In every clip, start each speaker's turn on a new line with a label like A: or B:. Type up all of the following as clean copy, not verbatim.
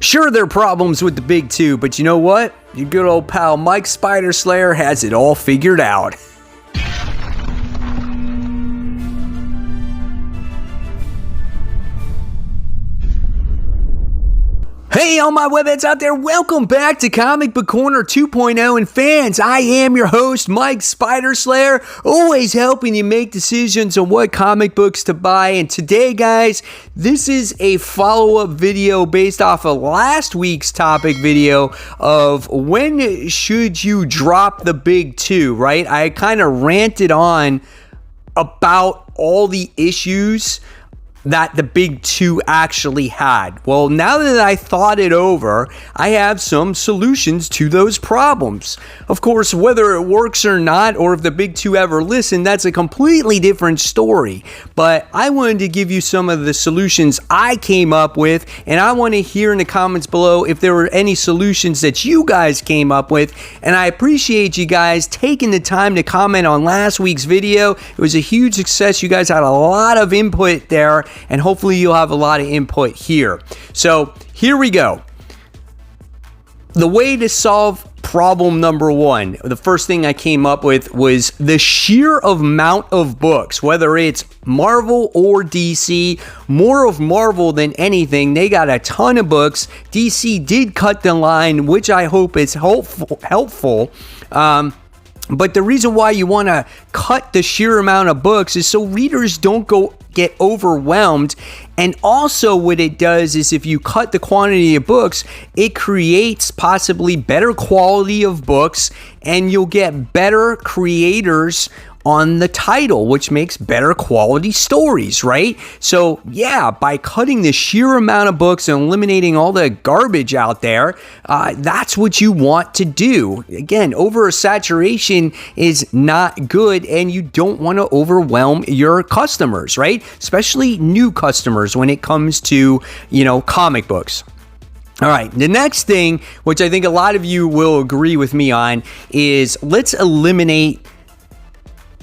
A: Sure, there are problems with the big two, but you know what? Your good old pal Mike Spider Slayer has it all figured out. Hey, all my webheads out there, welcome back to Comic Book Corner 2.0 and fans. I am your host, Mike Spider Slayer, always helping you make decisions on what comic books to buy. And today, guys, this is a follow-up video based off of last week's topic video of when should you drop the big two, right? I kind of ranted on about all the issues that the big two actually had. Well, now that I thought it over, I have some solutions to those problems. Of course, whether it works or not, or if the big two ever listen, that's a completely different story. But I wanted to give you some of the solutions I came up with, and I want to hear in the comments below if there were any solutions that you guys came up with. And I appreciate you guys taking the time to comment on last week's video. It was a huge success. You guys had a lot of input there, and hopefully you'll have a lot of input here. So here we go. The way to solve problem number one, the first thing I came up with was the sheer amount of books, whether it's Marvel or DC. More of Marvel than anything. They got a ton of books. DC did cut the line, which I hope is helpful. But the reason why you want to cut the sheer amount of books is so readers don't get overwhelmed. And also what it does is if you cut the quantity of books, it creates possibly better quality of books, and you'll get better creators on the title, which makes better quality stories, right? So yeah, by cutting the sheer amount of books and eliminating all the garbage out there, that's what you want to do. Again, oversaturation is not good, and you don't want to overwhelm your customers, right? Especially new customers when it comes to, comic books. All right, the next thing, which I think a lot of you will agree with me on, is let's eliminate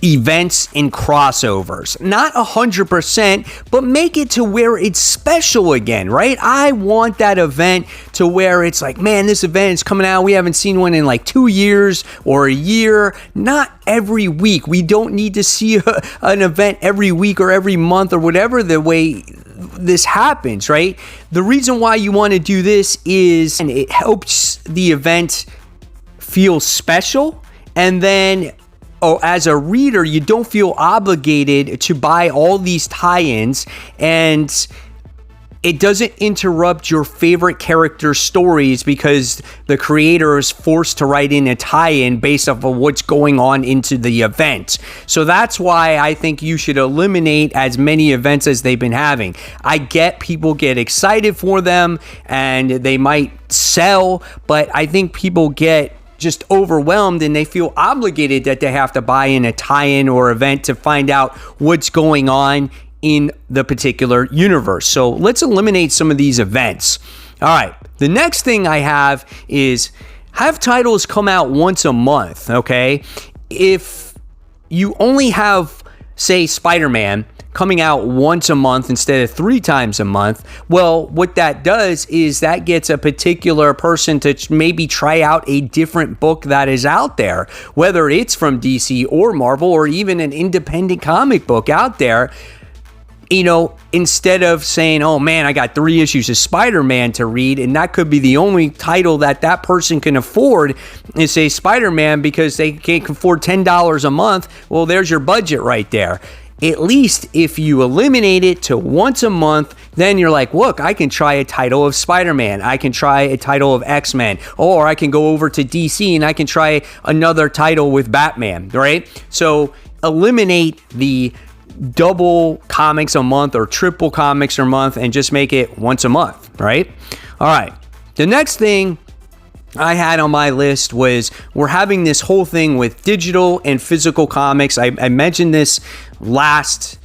A: events and crossovers. Not 100%, but make it to where it's special again, right? I want that event to where it's like, man, this event is coming out. We haven't seen one in like 2 years or a year. Not every week. We don't need to see an event every week or every month or whatever the way this happens, right? The reason why you want to do this is and it helps the event feel special, and then as a reader, you don't feel obligated to buy all these tie-ins, and it doesn't interrupt your favorite character stories because the creator is forced to write in a tie-in based off of what's going on into the event. So that's why I think you should eliminate as many events as they've been having. I get people get excited for them and they might sell, but I think people get just overwhelmed and they feel obligated that they have to buy in a tie-in or event to find out what's going on in the particular universe. So let's eliminate some of these events. All right, the next thing I have is have titles come out once a month, okay? If you only have, say, Spider-Man coming out once a month instead of 3 times a month, well, what that does is that gets a particular person to maybe try out a different book that is out there, whether it's from DC or Marvel or even an independent comic book out there. Instead of saying, oh man, I got 3 issues of Spider-Man to read, and that could be the only title that person can afford is, say, Spider-Man, because they can't afford $10 a month. Well, there's your budget right there. At least if you eliminate it to once a month, then you're like, look, I can try a title of Spider-Man. I can try a title of X-Men. Or I can go over to DC and I can try another title with Batman, right? So eliminate the double comics a month or triple comics a month and just make it once a month, right? All right. The next thing I had on my list was we're having this whole thing with digital and physical comics. I mentioned this last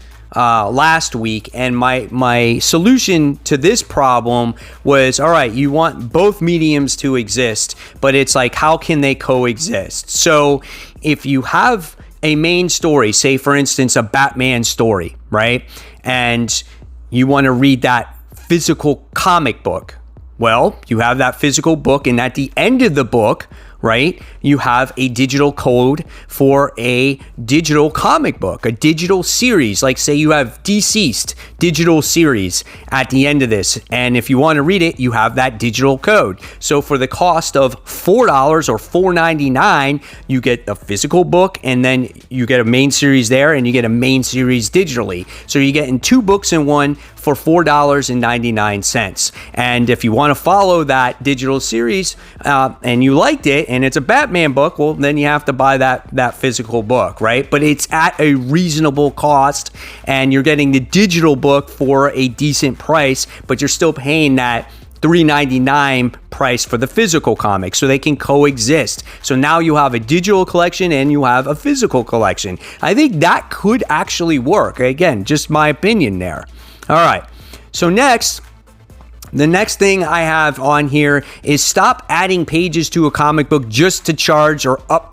A: week, and my solution to this problem was, all right, you want both mediums to exist, but it's like, how can they coexist? So if you have a main story, say for instance a Batman story, right, and you want to read that physical comic book, Well, you have that physical book, and at the end of the book, right, you have a digital code for a digital comic book, a digital series. Like, say you have Deceased digital series at the end of this, and if you want to read it, you have that digital code. So for the cost of $4 or $4.99, you get a physical book, and then you get a main series there, and you get a main series digitally. So you're getting 2 books in one for $4.99. And if you want to follow that digital series and you liked it, and it's a Batman book, well, then you have to buy that physical book, right? But it's at a reasonable cost, and you're getting the digital book for a decent price, but you're still paying that $3.99 price for the physical comic, so they can coexist. So now you have a digital collection and you have a physical collection. I think that could actually work. Again, just my opinion there. All right. So the next thing I have on here is stop adding pages to a comic book just to charge or up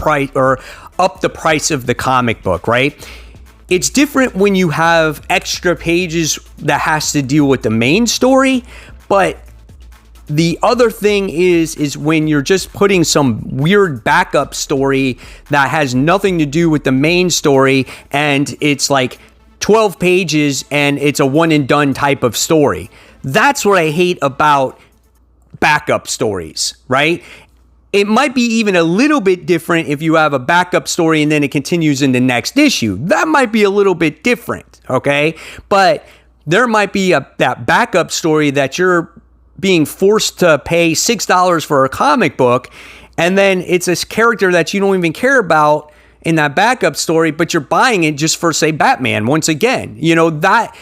A: the price of the comic book, right? It's different when you have extra pages that has to deal with the main story, but the other thing is when you're just putting some weird backup story that has nothing to do with the main story, and it's like 12 pages and it's a one and done type of story. That's what I hate about backup stories, right? It might be even a little bit different if you have a backup story and then it continues in the next issue. That might be a little bit different, okay? But there might be that backup story that you're being forced to pay $6 for a comic book, and then it's this character that you don't even care about in that backup story, but you're buying it just for, say, Batman once again. You know, that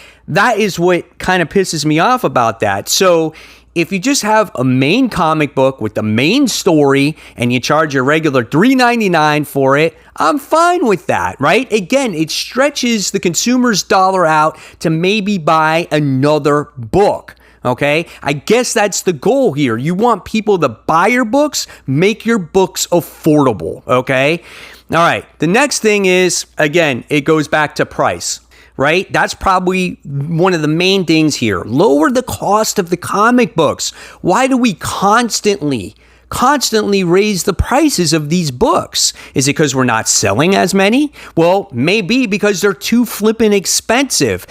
A: is what kind of pisses me off about that. So if you just have a main comic book with the main story and you charge your regular $3.99 for it, I'm fine with that, right? Again, it stretches the consumer's dollar out to maybe buy another book. Okay, I guess that's the goal here. You want people to buy your books, make your books affordable. Okay, all right. The next thing is, again, it goes back to price, right? That's probably one of the main things here. Lower the cost of the comic books. Why do we constantly raise the prices of these books? Is it because we're not selling as many? Well, maybe because they're too flippin' expensive.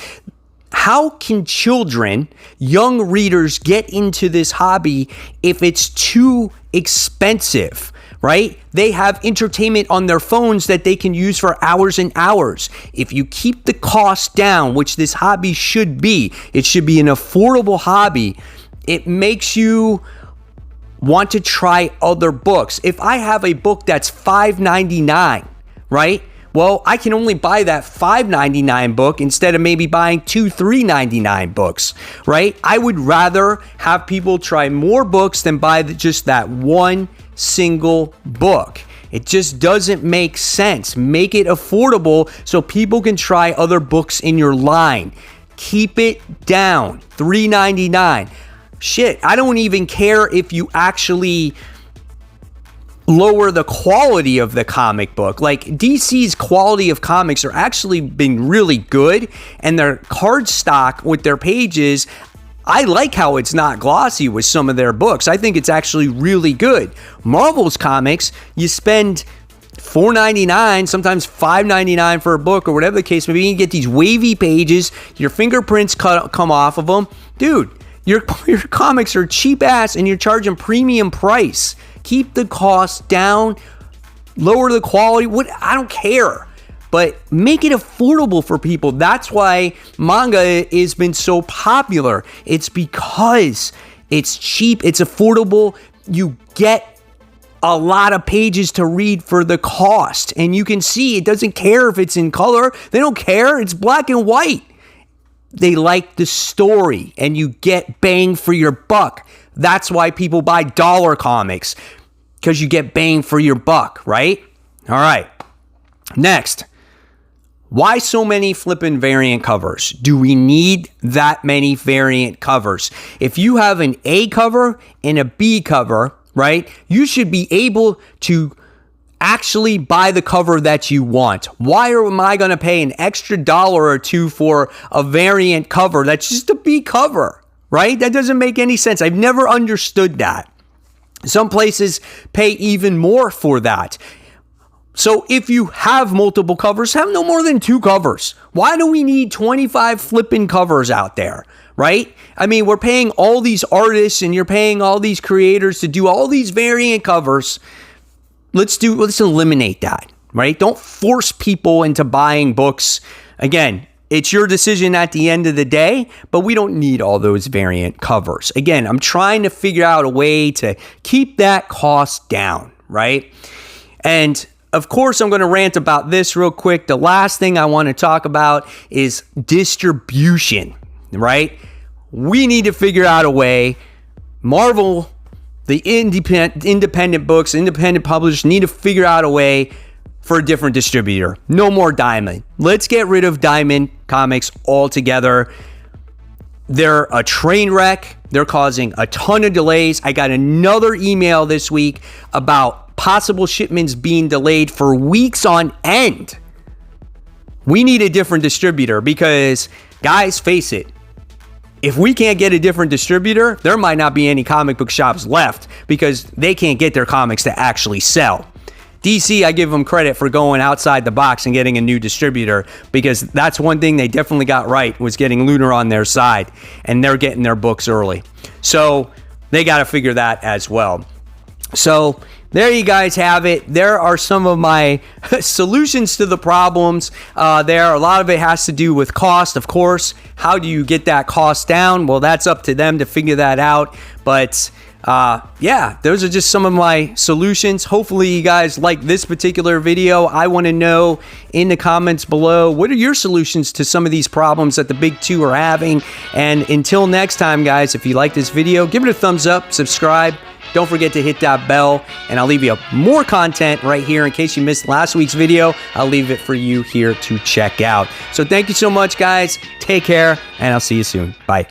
A: How can children, young readers, get into this hobby if it's too expensive, right? They have entertainment on their phones that they can use for hours and hours. If you keep the cost down, which this hobby should be, it should be an affordable hobby. It makes you want to try other books. If I have a book that's $5.99, right? Well, I can only buy that $5.99 book instead of maybe buying 2 $3.99 books, right? I would rather have people try more books than buy just that one single book. It just doesn't make sense. Make it affordable so people can try other books in your line. Keep it down. $3.99. Shit, I don't even care if you actually lower the quality of the comic book. Like, DC's quality of comics are actually been really good, and their card stock with their pages, I like how it's not glossy with some of their books. I think it's actually really good. Marvel's comics, you spend $4.99, sometimes $5.99 for a book or whatever the case may be. You get these wavy pages, your fingerprints come off of them. Dude, your comics are cheap ass and you're charging premium price. Keep the cost down, lower the quality. I don't care, but make it affordable for people. That's why manga has been so popular. It's because it's cheap, it's affordable. You get a lot of pages to read for the cost, and you can see it doesn't care if it's in color. They don't care. It's black and white. They like the story, and you get bang for your buck. That's why people buy dollar comics, because you get bang for your buck, right? All right. Next, why so many flippin' variant covers? Do we need that many variant covers? If you have an A cover and a B cover, right, you should be able to actually buy the cover that you want. Why am I going to pay an extra $1 or $2 for a variant cover that's just a B cover? right? That doesn't make any sense. I've never understood that. Some places pay even more for that. So if you have multiple covers, have no more than 2 covers. Why do we need 25 flipping covers out there, right? I mean, we're paying all these artists and you're paying all these creators to do all these variant covers. Let's eliminate that, right? Don't force people into buying books. Again, it's your decision at the end of the day, but we don't need all those variant covers. Again, I'm trying to figure out a way to keep that cost down, right? And of course, I'm going to rant about this real quick. The last thing I want to talk about is distribution, right? We need to figure out a way. Marvel, the independent books, independent publishers need to figure out a way for a different distributor. No more Diamond. Let's get rid of Diamond Comics altogether. They're a train wreck. They're causing a ton of delays. I got another email this week about possible shipments being delayed for weeks on end. We need a different distributor because, guys, face it, if we can't get a different distributor, there might not be any comic book shops left because they can't get their comics to actually sell. DC, I give them credit for going outside the box and getting a new distributor because that's one thing they definitely got right, was getting Lunar on their side, and they're getting their books early. So they got to figure that as well. So there you guys have it. There are some of my solutions to the problems. A lot of it has to do with cost, of course. How do you get that cost down? Well, that's up to them to figure that out. But yeah, those are just some of my solutions. Hopefully you guys like this particular video. I want to know in the comments below, what are your solutions to some of these problems that the big 2 are having? And until next time, guys, if you like this video, give it a thumbs up, subscribe. Don't forget to hit that bell, and I'll leave you more content right here in case you missed last week's video. I'll leave it for you here to check out. So thank you so much, guys. Take care, and I'll see you soon. Bye.